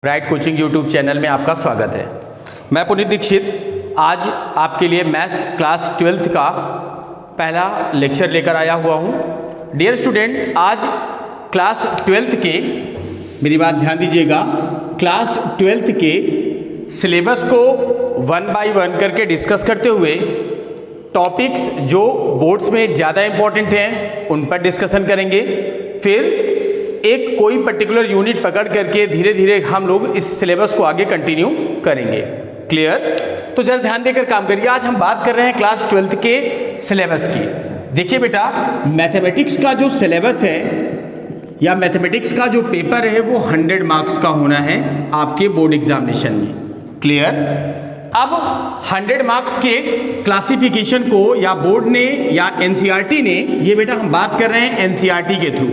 Bright coaching YouTube channel में आपका स्वागत है। मैं पुनीत दीक्षित आज आपके लिए मैथ्स क्लास 12th का पहला लेक्चर लेकर आया हुआ हूं। डियर स्टूडेंट, आज क्लास 12th के, मेरी बात ध्यान दीजिएगा, क्लास 12th के सिलेबस को 1 बाय 1 करके डिस्कस करते हुए टॉपिक्स जो बोर्ड्स में ज़्यादा इम्पॉर्टेंट हैं उन पर डिस्कशन करेंगे। फिर एक कोई पर्टिकुलर यूनिट पकड़ करके धीरे धीरे हम लोग इस सिलेबस को आगे कंटिन्यू करेंगे। क्लियर? तो जरा ध्यान देकर काम करिए। आज हम बात कर रहे हैं क्लास 12th के सिलेबस की। देखिए बेटा, मैथमेटिक्स का जो सिलेबस है या मैथमेटिक्स का जो पेपर है वो 100 मार्क्स का होना है आपके बोर्ड एग्जामिनेशन में। क्लियर? अब 100 मार्क्स के क्लासिफिकेशन को या बोर्ड ने या एनसीईआरटी ने, ये बेटा हम बात कर रहे हैं एनसीईआरटी के थ्रू,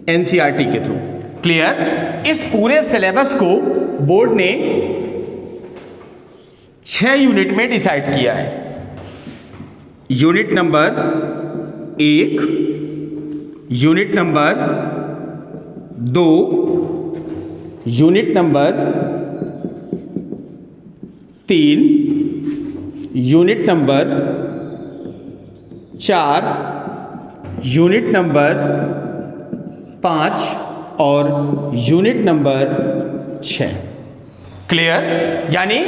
एनसीईआरटी के थ्रू। क्लियर? इस पूरे सिलेबस को बोर्ड ने 6 यूनिट में डिसाइड किया है। Unit number 1, unit number 2, unit number 3, unit number 4, unit number 5 और यूनिट नंबर 6। क्लियर? यानी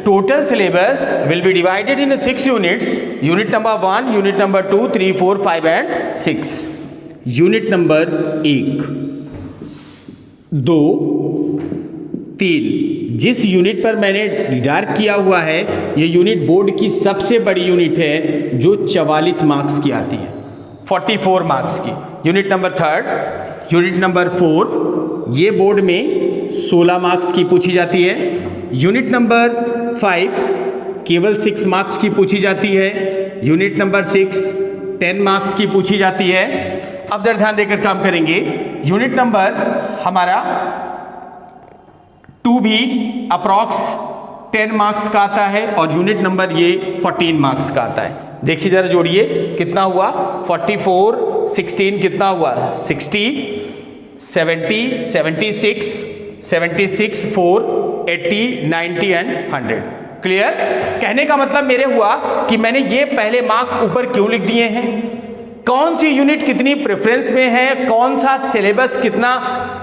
total syllabus will be divided in 6 units. Unit number 1, unit number 2, 3, 4, 5 and 6। Unit number 1, 2, 3, जिस unit पर मैंने डिडार्क किया हुआ है, ये यूनिट बोर्ड की सबसे बड़ी यूनिट है जो 44 मार्क्स की आती है, 44 मार्क्स की। यूनिट नंबर 3, यूनिट नंबर 4, ये बोर्ड में 16 मार्क्स की पूछी जाती है। यूनिट नंबर 5 केवल 6 मार्क्स की पूछी जाती है। यूनिट नंबर 6 10 मार्क्स की पूछी जाती है। अब जरा ध्यान देकर काम करेंगे। यूनिट नंबर हमारा 2 भी अप्रॉक्स 10 मार्क्स का आता है और यूनिट नंबर ये 14 मार्क्स का आता है। देखिए जरा जोड़िए, कितना हुआ? 44 16 कितना हुआ? 60 70 76 76 4 80 90 एंड 100। क्लियर? कहने का मतलब मेरे हुआ कि मैंने ये पहले मार्क ऊपर क्यों लिख दिए हैं, कौन सी यूनिट कितनी प्रेफरेंस में है, कौन सा सिलेबस कितना,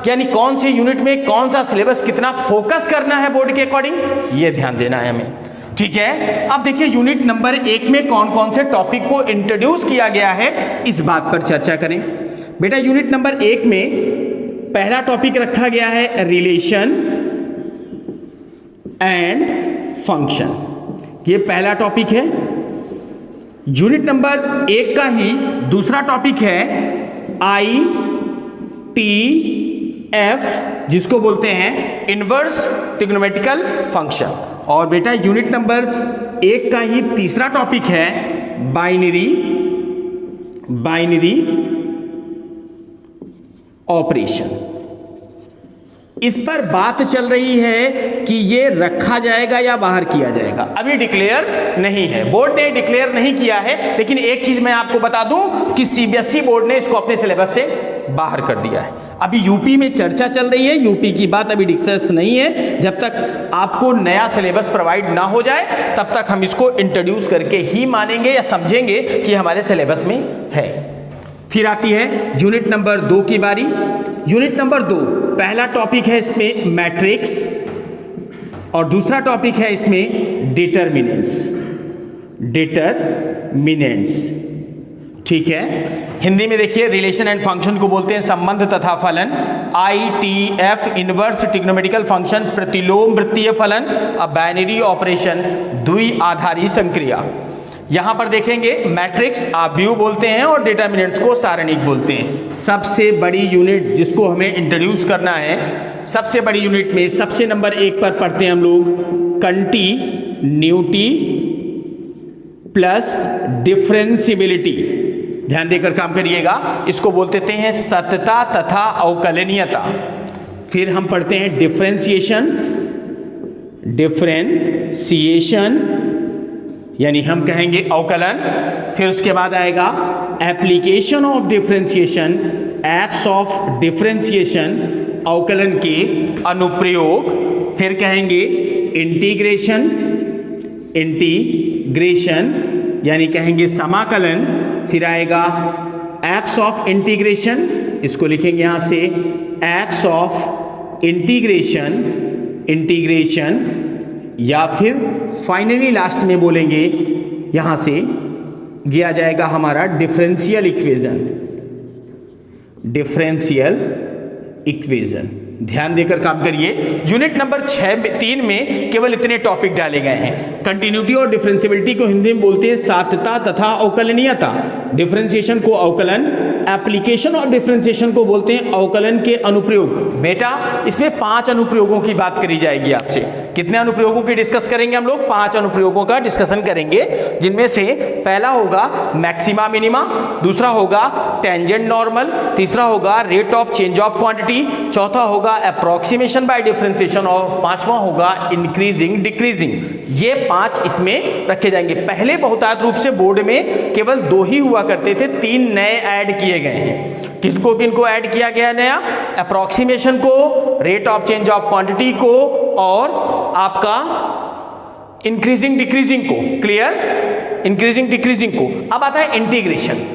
यानी कौन सी यूनिट में कौन सा सिलेबस कितना फोकस करना है बोर्ड के अकॉर्डिंग, ये ध्यान देना है हमें। ठीक है? अब देखिए यूनिट नंबर 1 में कौन कौन से टॉपिक को इंट्रोड्यूस किया गया है, इस बात पर चर्चा करें। बेटा यूनिट नंबर 1 में पहला टॉपिक रखा गया है रिलेशन एंड फंक्शन। ये पहला टॉपिक है। यूनिट नंबर 1 का ही दूसरा टॉपिक है ITF, जिसको बोलते हैं इनवर्स ट्रिग्नोमेट्रिकल फंक्शन। और बेटा यूनिट नंबर 1 का ही तीसरा टॉपिक है बाइनरी ऑपरेशन। इस पर बात चल रही है कि ये रखा जाएगा या बाहर किया जाएगा, अभी डिक्लेयर नहीं है, बोर्ड ने डिक्लेयर नहीं किया है। लेकिन एक चीज मैं आपको बता दूं कि सीबीएसई बोर्ड ने इसको अपने सिलेबस से बाहर कर दिया है। अभी यूपी में चर्चा चल रही है, यूपी की बात अभी डिस्कस नहीं है। जब तक आपको नया सिलेबस प्रोवाइड ना हो जाए तब तक हम इसको इंट्रोड्यूस करके ही मानेंगे या समझेंगे कि हमारे सिलेबस में है। फिर आती है यूनिट नंबर 2 की बारी। यूनिट नंबर 2 पहला टॉपिक है इसमें मैट्रिक्स और दूसरा टॉपिक है इसमें डिटरमिनेंट्स। ठीक है? हिंदी में देखिए रिलेशन एंड फंक्शन को बोलते हैं संबंध तथा फलन। ITF इनवर्स ट्रिग्नोमेट्रिकल फंक्शन, प्रतिलोम वृत्तीय फलन, बाइनरी ऑपरेशन, द्विआधारी संक्रिया। यहां पर देखेंगे मैट्रिक्स आव्यूह बोलते हैं और डिटरमिनेंट्स को सारणिक बोलते हैं। सबसे बड़ी यूनिट जिसको हमें इंट्रोड्यूस करना है, सबसे बड़ी यूनिट में सबसे नंबर 1 पर पढ़ते हैं हम लोग कंटिन्यूटी प्लस डिफरेंशियबिलिटी। ध्यान देकर काम करिएगा। इसको बोलते हैं सतता तथा अवकलनीयता। फिर हम पढ़ते हैं डिफरेंशिएशन यानी हम कहेंगे अवकलन। फिर उसके बाद आएगा application of differentiation apps of differentiation, अवकलन के अनुप्रयोग, फिर कहेंगे इंटीग्रेशन, इंटीग्रेशन यानी कहेंगे समाकलन, फिर आएगा एप्स ऑफ इंटीग्रेशन, इसको लिखेंगे यहां से एप्स ऑफ इंटीग्रेशन, इंटीग्रेशन, या फिर फाइनली लास्ट में बोलेंगे यहां से ये आ जाएगा हमारा डिफरेंशियल इक्वेशन, डिफरेंशियल इक्वेशन। ध्यान देकर काम करिए। यूनिट नंबर 3 में केवल इतने टॉपिक डाले गए हैं। कंटिन्यूटी और डिफरेंशियबिलिटी को हिंदी में बोलते हैं सात्यता तथा अवकलनीयता, डिफरेंशिएशन को अवकलन, एप्लीकेशन ऑफ डिफरेंशिएशन को बोलते हैं अवकलन के अनुप्रयोग। बेटा इसमें 5 अनुप्रयोगों की बात करी जाएगी आपसे। कितने अनुप्रयोगों की डिस्कस करेंगे हम लोग? 5 अनुप्रयोगों का डिस्कशन करेंगे, जिनमें से पहला होगा मैक्सिमा मिनिमा, दूसरा होगा टेंजेंट नॉर्मल, तीसरा होगा rate of change of quantity, चौथा होगा अप्रोक्सीमेशन बाय डिफरेंशिएशन और पांचवा होगा इंक्रीजिंग डिक्रीजिंग। ये 5 इसमें रखे जाएंगे। पहले बहुतायत रूप से बोर्ड में केवल 2 ही हुआ करते थे, 3 नए ऐड किए गए हैं। किसको किनको ऐड किया गया नया? अप्रोक्सीमेशन को, rate of change of quantity को और आपका इंक्रीजिंग डिक्रीजिंग को। क्लियर? इंक्रीजिंग डिक्रीजिंग को। अब आता है इंटीग्रेशन।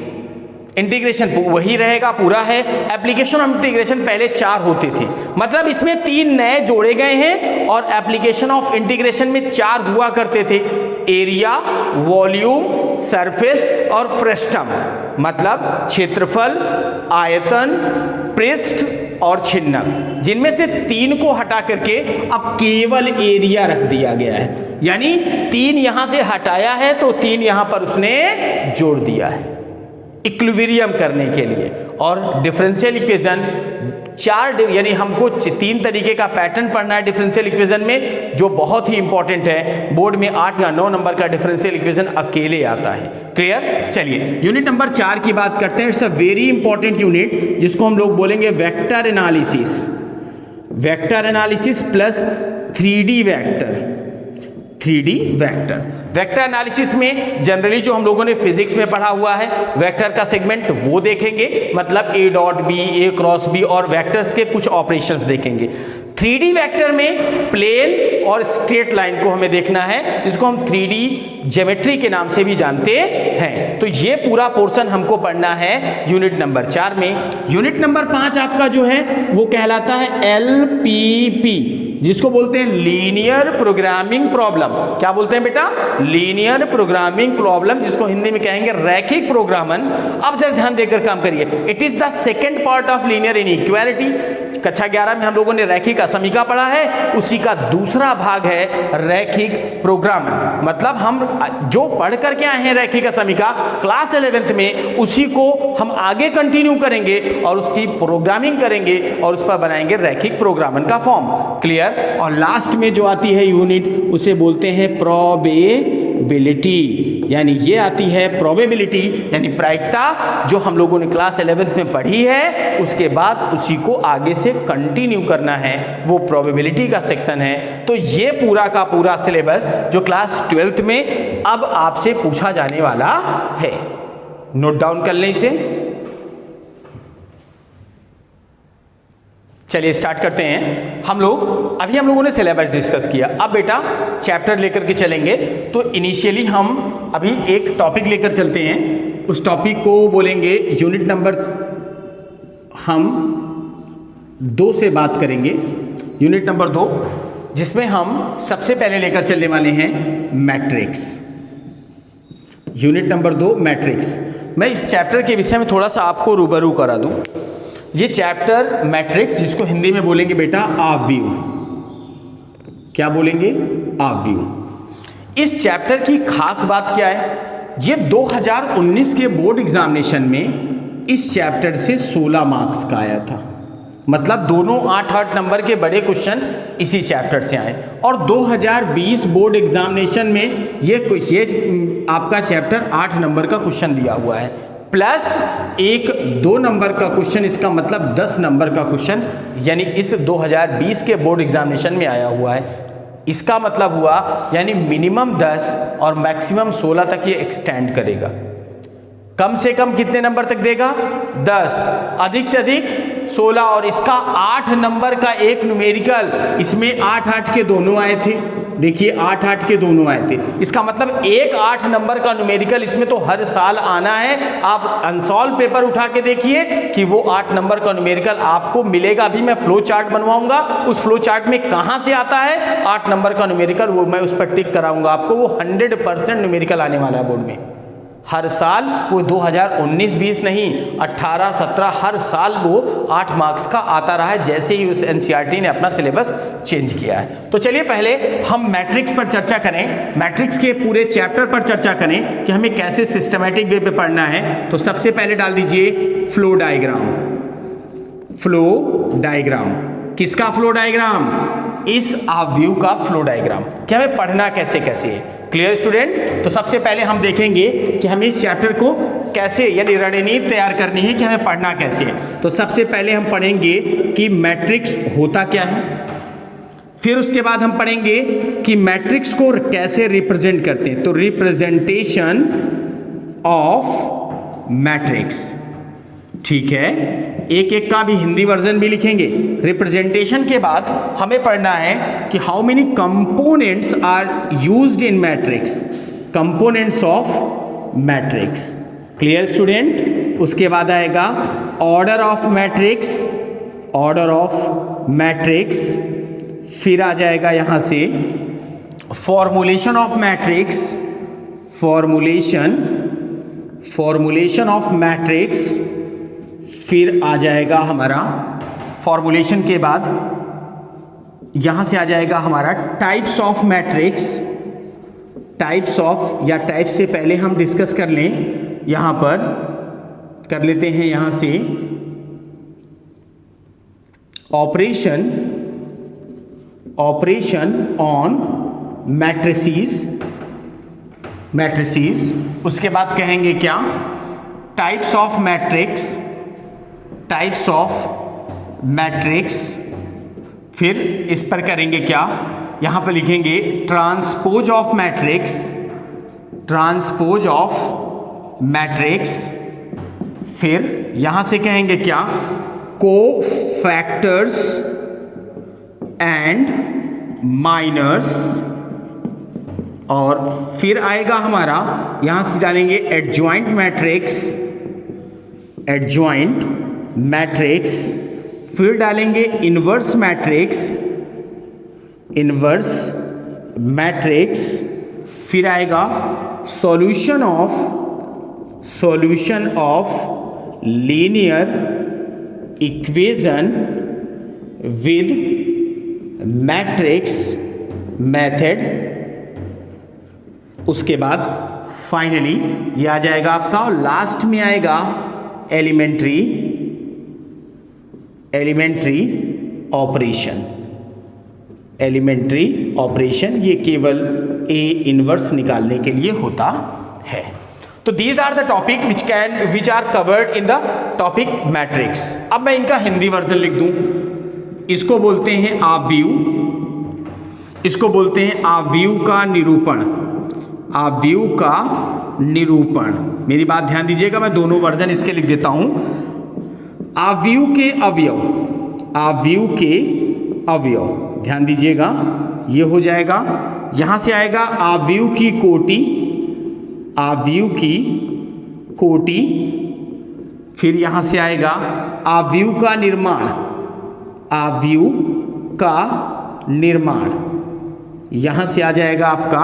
इंटीग्रेशन वही रहेगा, पूरा है। एप्लीकेशन ऑफ इंटीग्रेशन पहले 4 होते थे, मतलब इसमें 3 नए जोड़े गए हैं और एप्लीकेशन ऑफ इंटीग्रेशन में 4 हुआ करते थे। एरिया, वॉल्यूम, सरफेस और फ्रस्टम, मतलब क्षेत्रफल, आयतन, पृष्ठ और छिन्नक, जिनमें से 3 को हटा करके अब केवल एरिया रख दिया गया है। यानी 3 यहां से हटाया है तो 3 यहां पर उसने जोड़ दिया है इक्विलिब्रियम करने के लिए। और डिफरेंशियल इक्वेशन 4 यानी हमको 3 तरीके का पैटर्न पढ़ना है डिफरेंशियल इक्वेशन में, जो बहुत ही इंपॉर्टेंट है। बोर्ड में 8 या 9 नंबर का डिफरेंशियल इक्वेशन अकेले आता है। क्लियर? चलिए यूनिट नंबर 4 की बात करते हैं। It's a very important unit, जिसको हम लोग बोलेंगे vector analysis. Vector analysis plus 3D vector. 3D vector. Vector analysis में जनरली जो हम लोगों ने फिजिक्स में पढ़ा हुआ है, वेक्टर का सेगमेंट वो देखेंगे, मतलब A dot B, A cross B, और वेक्टर्स के कुछ ऑपरेशंस देखेंगे। 3D वेक्टर में प्लेन और स्ट्रेट लाइन को हमें देखना है, जिसको हम 3D ज्योमेट्री के नाम से भी जानते हैं। तो ये पूरा पोर्शन हमको पढ़ना है यूनिट नंबर 4 में। यूनिट नंबर 5 आपका जो है वो कहलाता है LPP, जिसको बोलते हैं लीनियर प्रोग्रामिंग प्रॉब्लम। क्या बोलते हैं बेटा? लीनियर प्रोग्रामिंग प्रॉब्लम, जिसको हिंदी में कहेंगे रैखिक प्रोग्रामन। अब जरा ध्यान देकर काम करिए। It is the second part of linear inequality. कक्षा 11 में हम लोगों ने रैखिक असमीका पढ़ा है, उसी का दूसरा भाग है रैखिक प्रोग्रामन। मतलब हम जो पढ़ करके आए हैं रैखिक असमीका क्लास 11th में, उसी को हम आगे कंटिन्यू करेंगे और उसकी प्रोग्रामिंग करेंगे और उस पर बनाएंगे रैखिक प्रोग्रामन का फॉर्म। क्लियर? और लास्ट में जो आती है यूनिट, उसे बोलते हैं प्रोबेबिलिटी, यानी ये आती है प्रोबेबिलिटी यानी प्रायिकता, जो हम लोगों ने क्लास 11th में पढ़ी है, उसके बाद उसी को आगे से कंटिन्यू करना है, वो प्रोबेबिलिटी का सेक्शन है। तो ये पूरा का पूरा सिलेबस जो क्लास 12th में अब आपसे पूछा जाने वाला है। नोट डाउन कर लें इसे। चलिए स्टार्ट करते हैं। हम लोगों ने सिलेबस डिस्कस किया। अब बेटा चैप्टर लेकर के चलेंगे। तो इनिशियली हम अभी एक टॉपिक लेकर चलते हैं। उस टॉपिक को बोलेंगे यूनिट नंबर हम 2 से बात करेंगे। यूनिट नंबर 2, जिसमें हम सबसे पहले लेकर चलने वाले हैं मैट्रिक्स। Unit number 2 matrix. मैं इस चैप्टर के विषय में थोड़ा सा आपको रूबरू करा दूं। ये चैप्टर मैट्रिक्स, जिसको हिंदी में बोलेंगे बेटा आव्यूह। क्या बोलेंगे? आव्यूह। इस चैप्टर की खास बात क्या है? ये 2019 के बोर्ड एग्जामिनेशन में इस चैप्टर से 16 मार्क्स का आया था। मतलब दोनों 8-8 नंबर के बड़े क्वेश्चन इसी चैप्टर से आए। और 2020 बोर्ड एग्जामिनेशन में ये आपका चैप्टर 8 नंबर का क्वेश्चन दिया हुआ है, प्लस 1-2 नंबर का क्वेश्चन, इसका मतलब 10 नंबर का क्वेश्चन, यानी इस 2020 के बोर्ड एग्जामिनेशन में आया हुआ है। इसका मतलब हुआ यानी मिनिमम 10 और मैक्सिमम 16 तक ये एक्सटेंड करेगा। कम से कम कितने नंबर तक देगा? 10, अधिक से अधिक 16, और इसका 8 नंबर का एक न्यूमेरिकल, इसमें 8-8 के दोनों आए थे, देखिए 8-8 के दोनों आए थे, इसका मतलब एक 8 नंबर का न्यूमेरिकल इसमें तो हर साल आना है। आप अनसॉल्व पेपर उठा के देखिए कि वो 8 नंबर का न्यूमेरिकल आपको मिलेगा। अभी मैं फ्लो चार्ट बनवाऊंगा, उस फ्लो चार्ट में कहां से आता है 8 नंबर का न्यूमेरिकल, वो मैं उस पर टिक कराऊंगा आपको। वो 100% न्यूमेरिकल आने वाला है बोर्ड में हर साल। वो 2019-20 नहीं, 18-17 हर साल वो 8 मार्क्स का आता रहा है, जैसे ही उस एनसीईआरटी ने अपना सिलेबस चेंज किया है। तो चलिए पहले हम मैट्रिक्स पर चर्चा करें, मैट्रिक्स के पूरे चैप्टर पर चर्चा करें कि हमें कैसे सिस्टमैटिक वे पे पढ़ना है। तो सबसे पहले डाल दीजिए फ्लो डायग्राम। फ्लो डायग्राम किसका फ्लो डायग्राम? इस व्यू का फ्लो डायग्राम, कि हमें पढ़ना कैसे कैसे है। Clear student? तो सबसे पहले हम देखेंगे कि हमें इस चैप्टर को कैसे, यानी रणनीति तैयार करनी है कि हमें पढ़ना कैसे है। तो सबसे पहले हम पढ़ेंगे कि मैट्रिक्स होता क्या है, फिर उसके बाद हम पढ़ेंगे कि मैट्रिक्स को कैसे रिप्रेजेंट करते हैं। तो रिप्रेजेंटेशन ऑफ मैट्रिक्स, ठीक है, एक एक का भी हिंदी वर्जन भी लिखेंगे। रिप्रेजेंटेशन के बाद हमें पढ़ना है कि how many components are used in matrix, components of matrix. Clear student? उसके बाद आएगा order of matrix, order of matrix, फिर आ जाएगा यहां से formulation of matrix, formulation of matrix, फिर आ जाएगा हमारा फॉर्मुलेशन के बाद यहां से आ जाएगा हमारा types of matrix. Types of, या टाइप्स से पहले हम डिस्कस कर लें, यहां पर कर लेते हैं यहां से ऑपरेशन ऑन मैट्रिसेस। उसके बाद कहेंगे क्या? Types of matrix, types of matrix, फिर इस पर करेंगे क्या? यहां पर लिखेंगे transpose of matrix, transpose of matrix, फिर यहां से कहेंगे क्या? कोफैक्टर्स एंड माइनर्स, और फिर आएगा हमारा यहां से डालेंगे एडजॉइंट मैट्रिक्स, एडजॉइंट मैट्रिक्स, फिर डालेंगे इनवर्स मैट्रिक्स, इनवर्स मैट्रिक्स, फिर आएगा solution of linear equation with matrix method. उसके बाद फाइनली ये आ जाएगा आपका, और लास्ट में आएगा एलिमेंट्री ऑपरेशन, ये केवल ए इनवर्स निकालने के लिए होता है। तो these are the topic which are covered in the topic matrix. अब मैं इनका हिंदी वर्जन लिख दूं। इसको बोलते हैं आव्यूह, इसको बोलते हैं आव्यूह का निरूपण, आव्यूह का निरूपण। मेरी बात ध्यान दीजिएगा, मैं दोनों वर्जन इसके लिख देता हूं। आव्यूह के अवयव, आव्यूह के अवयव, ध्यान दीजिएगा, ये हो जाएगा। यहां से आएगा आव्यूह की कोटि, आव्यूह की कोटि, फिर यहां से आएगा आव्यूह का निर्माण, आव्यूह का निर्माण। यहां से आ जाएगा आपका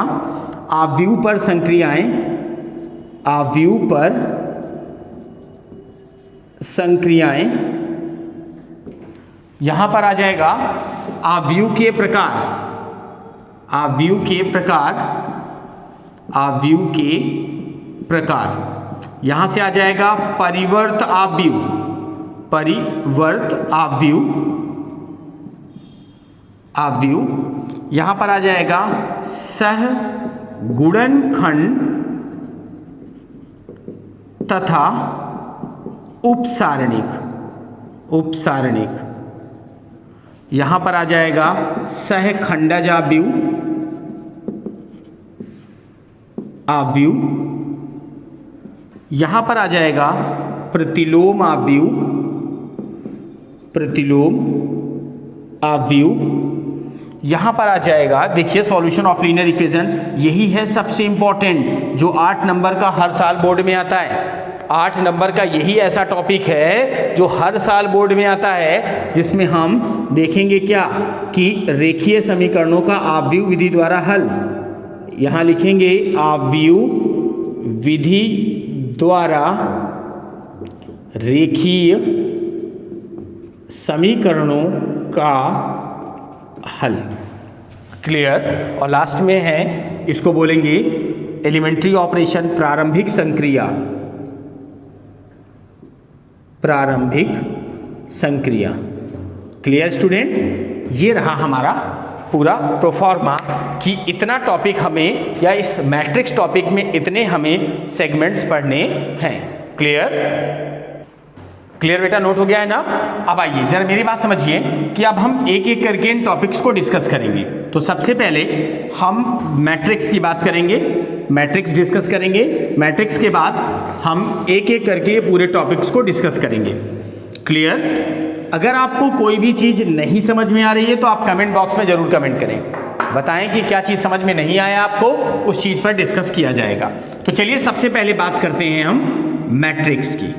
आव्यूह पर संक्रियाएं, आव्यूह पर संक्रियाएं। यहां पर आ जाएगा आव्यूह के प्रकार, आव्यूह के प्रकार, आव्यूह के प्रकार। यहां से आ जाएगा परिवर्त आव्यूह, परिवर्त आव्यूह, आव्यूह। यहां पर आ जाएगा सहगुणनखंड तथा उपसारणिक, उपसारणिक। यहां पर आ जाएगा सहखंडज आव्यूह, आव्यूह। यहां पर आ जाएगा प्रतिलोम आव्यूह, प्रतिलोम आव्यूह। यहां पर आ जाएगा, देखिए सॉल्यूशन ऑफ लीनियर इक्वेशन, यही है सबसे इंपॉर्टेंट जो 8 नंबर का हर साल बोर्ड में आता है। 8 नंबर का यही ऐसा टॉपिक है जो हर साल बोर्ड में आता है, जिसमें हम देखेंगे क्या कि रेखीय समीकरणों का आव्यूह विधि द्वारा हल। यहां लिखेंगे आव्यूह विधि द्वारा रेखीय समीकरणों का हल। क्लियर। और लास्ट में है, इसको बोलेंगे एलिमेंट्री ऑपरेशन, प्रारंभिक संक्रिया, प्रारंभिक संक्रिया। क्लियर स्टूडेंट, ये रहा हमारा पूरा प्रोफॉर्मा कि इतना टॉपिक हमें, या इस मैट्रिक्स टॉपिक में इतने हमें सेगमेंट्स पढ़ने हैं। क्लियर, क्लियर बेटा, नोट हो गया है ना। अब आइए जरा मेरी बात समझिए कि अब हम एक एक करके इन टॉपिक्स को डिस्कस करेंगे। तो सबसे पहले हम मैट्रिक्स की बात करेंगे, मैट्रिक्स डिस्कस करेंगे। मैट्रिक्स के बाद हम एक एक करके पूरे टॉपिक्स को डिस्कस करेंगे। क्लियर। अगर आपको कोई भी चीज़ नहीं समझ में आ रही है तो आप कमेंट बॉक्स में ज़रूर कमेंट करें, बताएं कि क्या चीज़ समझ में नहीं आया आपको, उस चीज़ पर डिस्कस किया जाएगा। तो चलिए सबसे पहले बात करते हैं हम मैट्रिक्स की।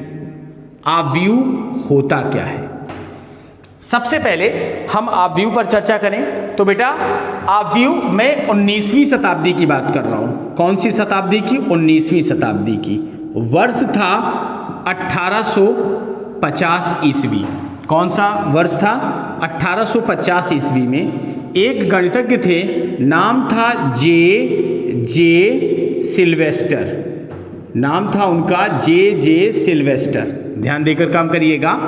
आव्यूह होता क्या है? सबसे पहले हम आव्यूह पर चर्चा करें तो बेटा आव्यूह मैं 19वीं शताब्दी की बात कर रहा हूँ। कौन सी शताब्दी की? 19वीं शताब्दी की। वर्ष था 1850 ईस्वी। कौन सा वर्ष था? 1850 ईस्वी में एक गणितज्ञ थे, नाम था जे सिल्वेस्टर। नाम था उनका जे सिल्वेस्टर। ध्यान देकर काम करिएगा।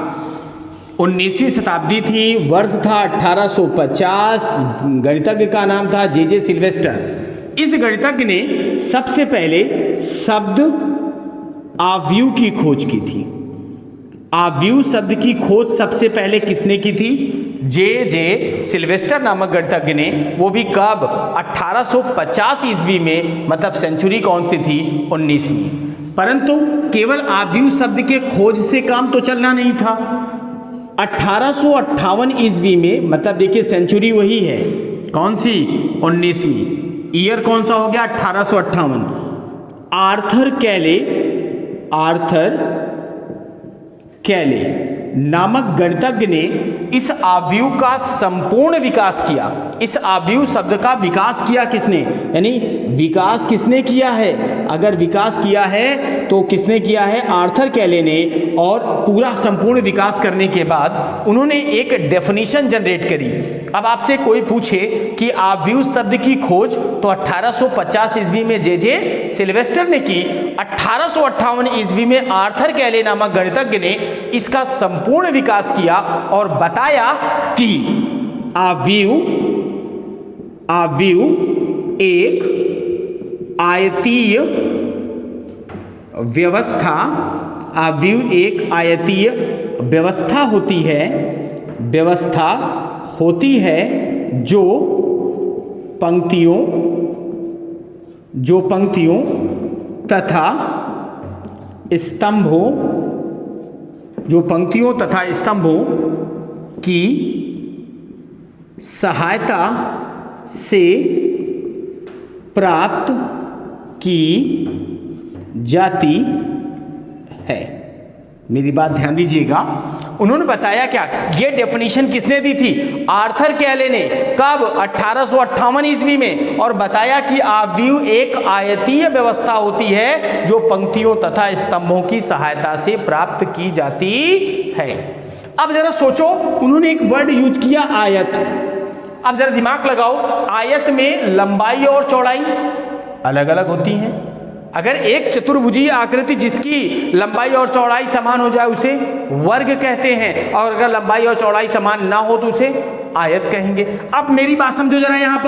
19वीं शताब्दी थी, वर्ष था 1850, गणितज्ञ का नाम था जे सिल्वेस्टर। इस गणितज्ञ ने सबसे पहले शब्द आव्यूह की खोज की थी। आव्यूह शब्द की खोज सबसे पहले किसने की थी? जे सिल्वेस्टर नामक गणितज्ञ ने। वो भी कब? 1850 ईस्वी में, मतलब सेंचुरी कौन सी थी? 19वीं। परंतु केवल आव्यूह शब्द के खोज से काम तो चलना नहीं था। 1858 ईस्वी में, मतलब देखिए सेंचुरी वही है, कौन सी? 19वीं। ईयर कौन सा हो गया? 1858। आर्थर कैले नामक गणितज्ञ ने इस आव्यूह का संपूर्ण विकास किया। इस आव्यूह शब्द का विकास किया किसने? यानी विकास किसने किया है? अगर विकास किया है तो किसने किया है? आर्थर कैले ने। और पूरा संपूर्ण विकास करने के बाद उन्होंने एक डेफिनेशन जनरेट करी। अब आपसे कोई पूछे कि आव्यूह शब्द की खोज तो 1850 ईस्वी में जे सिल्वेस्टर ने की, 1858 ईस्वी में आर्थर कैले नामक गणितज्ञ ने इसका संपूर्ण विकास किया और बताया कि आव्यूह एक आयतीय व्यवस्था, आव्यूह एक आयतीय व्यवस्था होती है जो पंक्तियों तथा स्तंभों की सहायता से प्राप्त की जाती है। मेरी बात ध्यान दीजिएगा। उन्होंने बताया क्या? ये डेफिनेशन किसने दी थी? आर्थर कैले ने। कब? 1858 ईस्वी में। और बताया कि आव्यूह एक आयतीय व्यवस्था होती है जो पंक्तियों तथा स्तंभों की सहायता से प्राप्त की जाती है। अब जरा सोचो, उन्होंने एक वर्ड यूज किया, आयत। अब जरा दिमाग लगाओ, आयत में लंबाई और चौड़ाई अलग अलग होती हैं। अगर एक चतुर्भुजीय आकृति जिसकी लंबाई और चौड़ाई समान हो जाए उसे वर्ग कहते हैं, और अगर लंबाई और चौड़ाई समान ना हो तो उसे आयत कहेंगे। अब मेरी बात समझो जरा, यहां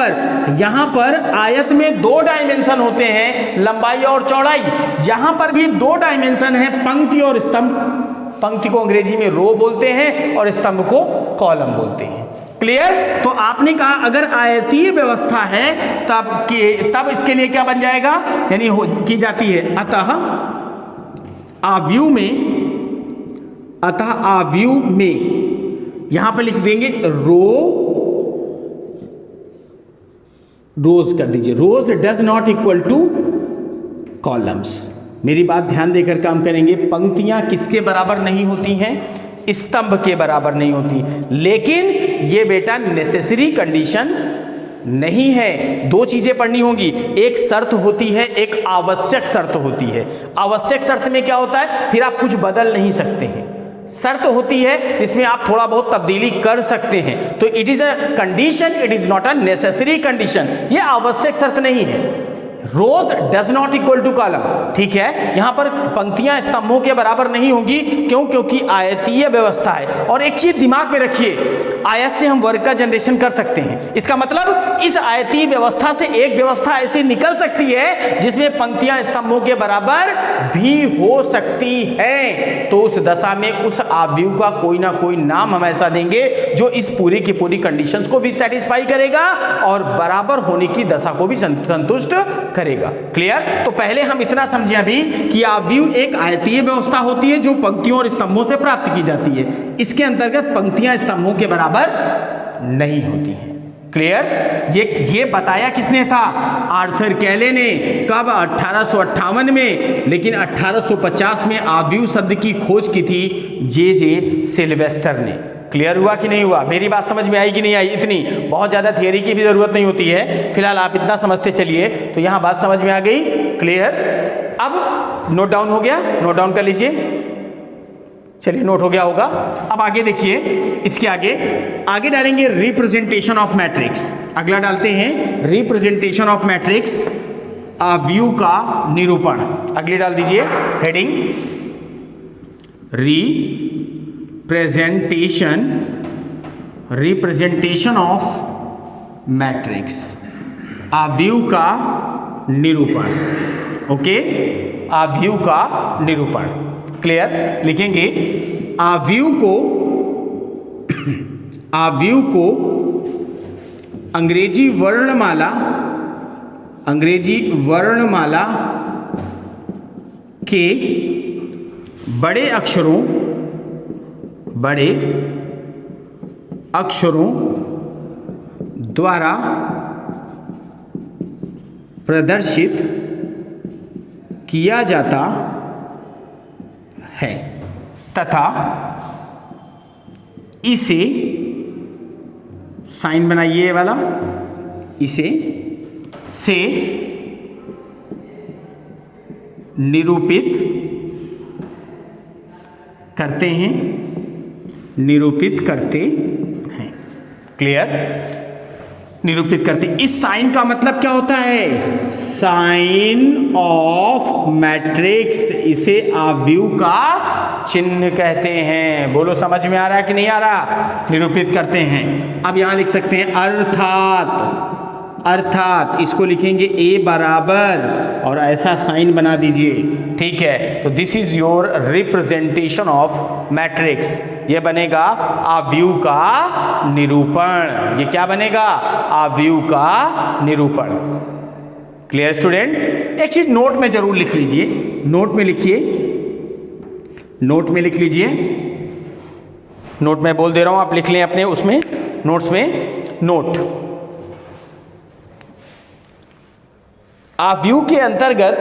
पर आयत में 2 डायमेंशन होते हैं, लंबाई और चौड़ाई। यहां पर भी 2 डायमेंशन है, पंक्ति और स्तंभ। पंक्ति को अंग्रेजी में रो बोलते हैं और स्तंभ को कॉलम बोलते हैं। क्लियर? तो आपने कहा अगर आयतीय व्यवस्था है तब इसके लिए क्या बन जाएगा? यानी की जाती है। अतः आव्यूह में, अतः आव्यूह में यहां पर लिख देंगे रोज कर दीजिए, rows does not equal to columns. मेरी बात ध्यान देकर काम करेंगे। पंक्तियां किसके बराबर नहीं होती हैं? स्तंभ के बराबर नहीं होती। लेकिन ये बेटा नेसेसरी कंडीशन नहीं है। दो चीजें पढ़नी होंगी, एक शर्त होती है, एक आवश्यक शर्त होती है। आवश्यक शर्त में क्या होता है, फिर आप कुछ बदल नहीं सकते हैं। शर्त होती है इसमें आप थोड़ा बहुत तब्दीली कर सकते हैं। तो it is a condition, it is not a necessary condition. ये आवश्यक शर्त नहीं है। Rows does not equal to column, ठीक है। यहां पर पंक्तियां स्तंभों के बराबर नहीं होंगी। क्यों? क्योंकि आयतीय व्यवस्था है। और एक चीज दिमाग में रखिए, आयत से हम वर्ग का जनरेशन कर सकते हैं। इसका मतलब इस आयतीय व्यवस्था से एक व्यवस्था ऐसी निकल सकती है जिसमें पंक्तियां स्तंभों के बराबर भी हो सकती है। तो उस दशा में उस आव्यूह का कोई ना कोई नाम हम ऐसा देंगे जो इस पूरी की पूरी कंडीशंस को भी सेटिस्फाई करेगा और बराबर होने की दशा को भी संतुष्ट करेगा। क्लियर? तो पहले हम इतना समझे अभी कि आव्यूह एक आयतीय व्यवस्था होती है जो पंक्तियों और स्तंभों से प्राप्त की जाती है। इसके अंतर्गत पंक्तियां स्तंभों के बराबर नहीं होती हैं। क्लियर? ये बताया किसने था? आर्थर कैले ने। कब? 1858 में। लेकिन 1850 में आव्यूह शब्द की खोज की थी जे सिल्वेस्टर ने। क्लियर हुआ कि नहीं हुआ? मेरी बात समझ में आई कि नहीं आई? इतनी बहुत ज़्यादा थियरी की भी ज़रूरत नहीं होती है, फिलहाल आप इतना समझते चलिए तो यहाँ बात समझ में आ गई। क्लियर? अब नोट डाउन हो गया? नोट डाउन कर लीजिए। चलिए, नोट हो गया होगा। अब आगे देखिए, इसके आगे डालेंगे रिप्रेजेंटेशन ऑफ मैट्रिक्स। अगला डालते हैं रिप्रेजेंटेशन ऑफ मैट्रिक्स, आव्यूह का निरूपण। अगली डाल दीजिए हेडिंग रिप्रेजेंटेशन ऑफ मैट्रिक्स, आव्यूह का निरूपण। ओके, आव्यूह का निरूपण। क्लियर? लिखेंगे आव्यूह को अंग्रेजी वर्णमाला के बड़े अक्षरों द्वारा प्रदर्शित किया जाता है तथा इसे, साइन बनाइए वाला, इसे से निरूपित करते हैं। क्लियर? निरूपित करते। इस साइन का मतलब क्या होता है? Sign of matrix. इसे आव्यूह का चिन्ह कहते हैं। बोलो, समझ में आ रहा है कि नहीं आ रहा? निरूपित करते हैं। अब यहां लिख सकते हैं अर्थात इसको लिखेंगे ए बराबर और ऐसा साइन बना दीजिए। ठीक है, तो this is your representation of matrix. ये बनेगा आव्यूह का निरूपण। ये क्या बनेगा? आव्यूह का निरूपण। Clear student? एक चीज नोट में जरूर लिख लीजिए, नोट में लिखिए, नोट में लिख लीजिए। नोट में बोल दे रहा हूं, आप लिख लें अपने उसमें नोट्स में। नोट, आव्यूह के अंतर्गत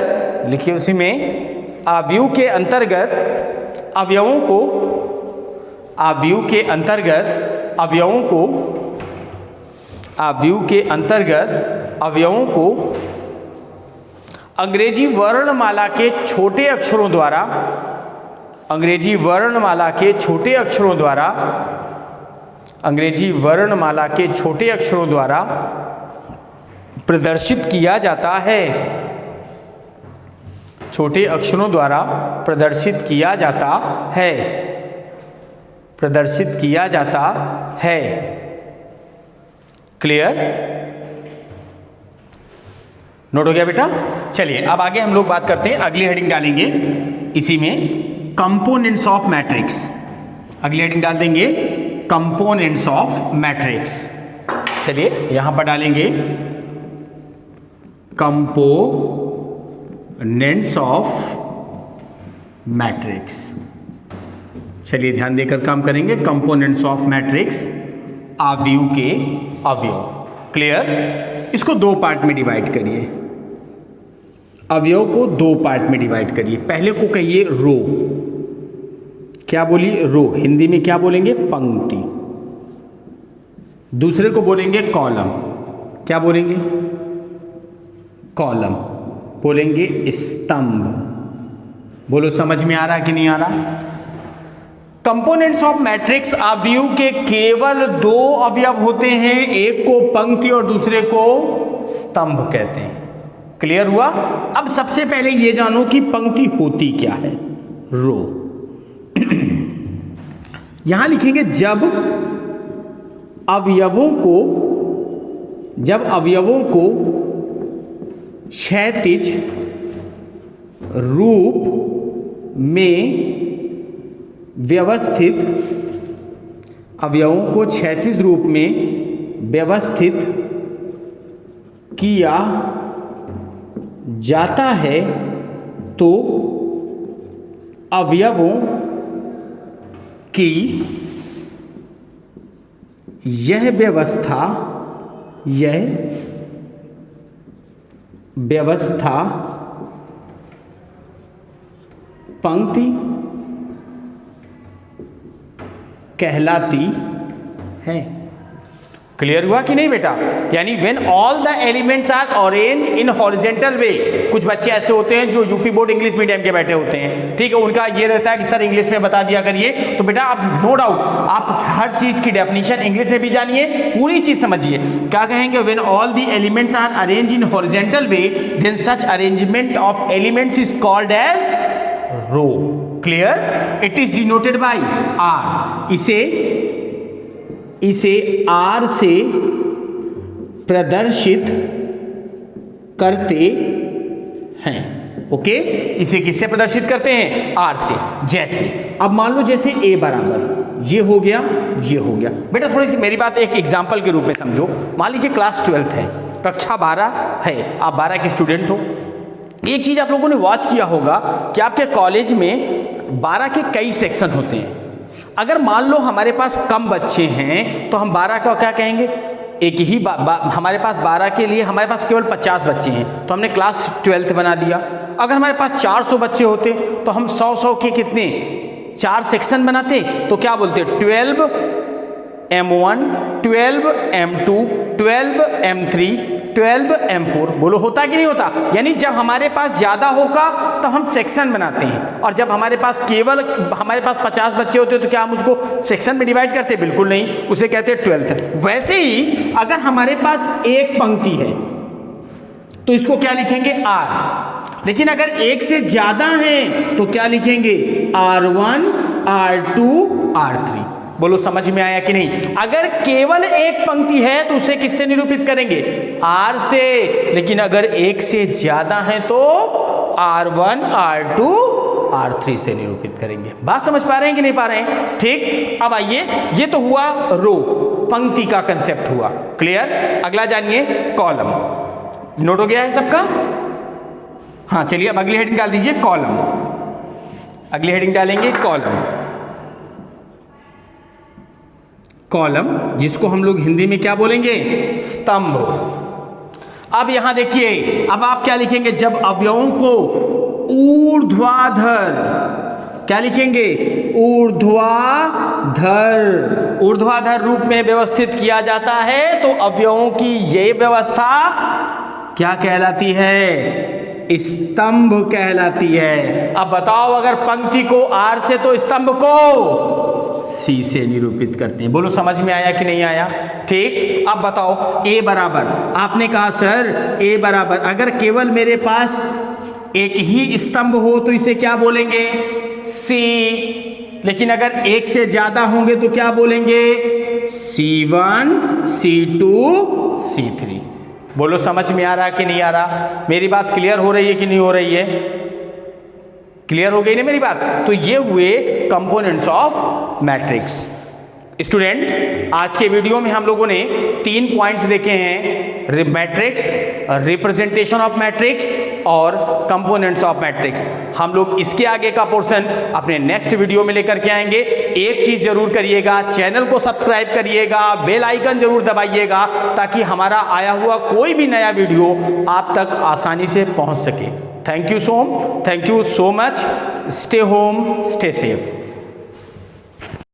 लिखिए, उसी में आव्यूह के अंतर्गत अवयवों को, आव्यूह के अंतर्गत अवयवों को, आव्यूह के अंतर्गत अवयवों को अंग्रेजी वर्णमाला के छोटे अक्षरों द्वारा, अंग्रेजी वर्णमाला के छोटे अक्षरों द्वारा, अंग्रेजी वर्णमाला के छोटे अक्षरों द्वारा प्रदर्शित किया जाता है। छोटे अक्षरों द्वारा प्रदर्शित किया जाता है, प्रदर्शित किया जाता है। क्लियर? नोट हो गया बेटा? चलिए अब आगे हम लोग बात करते हैं, अगली हेडिंग डालेंगे इसी में, कंपोनेंट्स ऑफ मैट्रिक्स। अगली हेडिंग डाल देंगे कंपोनेंट्स ऑफ मैट्रिक्स। चलिए यहां पर डालेंगे कंपोनेंट्स ऑफ मैट्रिक्स। चलिए ध्यान देकर काम करेंगे। कंपोनेंट्स ऑफ मैट्रिक्स, अवयव के अवयव। क्लियर? इसको दो पार्ट में डिवाइड करिए, अवयव को दो पार्ट में डिवाइड करिए। पहले को कहिए रो। क्या बोलिए? रो। हिंदी में क्या बोलेंगे? पंक्ति। दूसरे को बोलेंगे कॉलम। क्या बोलेंगे? कॉलम। बोलेंगे स्तंभ। बोलो समझ में आ रहा कि नहीं आ रहा? कंपोनेंट्स ऑफ मैट्रिक्स, अवयव के केवल दो अवयव होते हैं, एक को पंक्ति और दूसरे को स्तंभ कहते हैं। क्लियर हुआ? अब सबसे पहले ये जानो कि पंक्ति होती क्या है। रो। यहां लिखेंगे जब अवयवों को क्षैतिज रूप में व्यवस्थित, अवयवों को क्षैतिज रूप में व्यवस्थित किया जाता है तो अवयवों की यह व्यवस्था पंक्ति कहलाती है। क्लियर हुआ कि नहीं बेटा? यानी when all the elements are arrange in horizontal way. कुछ बच्चे ऐसे होते हैं जो यूपी बोर्ड इंग्लिश मीडियम के बैठे होते हैं, ठीक है, उनका ये रहता है कि सर इंग्लिश में बता दिया करिए। तो बेटा आप नो डाउट आप हर चीज की डेफिनेशन इंग्लिश में भी जानिए, पूरी चीज समझिए। क्या कहेंगे? When all the elements are arrange in horizontal way then such arrangement of elements is called as row. Clear? It is denoted by R. इसे आर से प्रदर्शित करते हैं। ओके, इसे किससे प्रदर्शित करते हैं? आर से। जैसे अब मान लो जैसे ए बराबर ये हो गया, ये हो गया। बेटा थोड़ी सी मेरी बात एक एग्जांपल के रूप में समझो। मान लीजिए क्लास 12 है, कक्षा 12 है, आप 12 के स्टूडेंट हो। एक चीज आप लोगों ने वॉच किया होगा कि आपके कॉलेज में 12 के कई सेक्शन होते हैं। अगर मान लो हमारे पास कम बच्चे हैं तो हम 12 का क्या कहेंगे? एक ही हमारे पास 12 के लिए हमारे पास केवल 50 बच्चे हैं तो हमने क्लास 12 बना दिया। अगर हमारे पास 400 बच्चे होते तो हम 100 के कितने 4 सेक्शन बनाते, तो क्या बोलते? 12 M1, 12 M2, 12 M3, 12 M4। बोलो होता कि नहीं होता? यानी जब हमारे पास ज्यादा होगा तो हम सेक्शन बनाते हैं, और जब हमारे पास 50 बच्चे होते हैं तो क्या हम उसको सेक्शन में डिवाइड करते हैं? बिल्कुल नहीं, उसे कहते हैं 12th। वैसे ही अगर हमारे पास एक पंक्ति है तो इसको क्या लिखेंगे? R। लेकिन अगर एक से ज्यादा है तो क्या लिखेंगे? R1, R2, R3। बोलो समझ में आया कि नहीं? अगर केवल एक पंक्ति है तो उसे किससे निरूपित करेंगे? आर से। लेकिन अगर एक से ज्यादा है तो R1, R2, R3 से निरूपित करेंगे। बात समझ पा रहे हैं कि नहीं पा रहे हैं? ठीक। अब आइए, ये तो हुआ रो, पंक्ति का कंसेप्ट हुआ। क्लियर? अगला जानिए कॉलम। नोट हो गया है सबका? हाँ चलिए अब अगली हेडिंग डाल दीजिए कॉलम। अगली हेडिंग डालेंगे कॉलम। कॉलम जिसको हम लोग हिंदी में क्या बोलेंगे? स्तंभ। अब यहां देखिए, अब आप क्या लिखेंगे? जब अवयवों को ऊर्ध्वाधर, क्या लिखेंगे? ऊर्ध्वाधर रूप में व्यवस्थित किया जाता है तो अवयवों की ये व्यवस्था क्या कहलाती है? स्तंभ कहलाती है। अब बताओ, अगर पंक्ति को आर से तो स्तंभ को सी से निरूपित करते हैं। बोलो समझ में आया कि नहीं आया? ठीक। अब बताओ ए बराबर, आपने कहा सर ए बराबर अगर केवल मेरे पास एक ही स्तंभ हो तो इसे क्या बोलेंगे? सी। लेकिन अगर एक से ज्यादा होंगे तो क्या बोलेंगे? C1, C2, C3। बोलो समझ में आ रहा कि नहीं आ रहा? मेरी बात क्लियर हो रही है कि नहीं हो रही है? क्लियर हो गई ना मेरी बात? तो ये हुए कंपोनेंट्स ऑफ मैट्रिक्स। स्टूडेंट, आज के वीडियो में हम लोगों ने 3 पॉइंट्स देखे हैं: मैट्रिक्स, रिप्रेजेंटेशन ऑफ मैट्रिक्स और कंपोनेंट्स ऑफ मैट्रिक्स। हम लोग इसके आगे का पोर्शन अपने नेक्स्ट वीडियो में लेकर के आएंगे। एक चीज़ जरूर करिएगा, चैनल को सब्सक्राइब करिएगा, बेल आइकन जरूर दबाइएगा ताकि हमारा आया हुआ कोई भी नया वीडियो आप तक आसानी से पहुंच सके। Thank you so much, stay home, stay safe.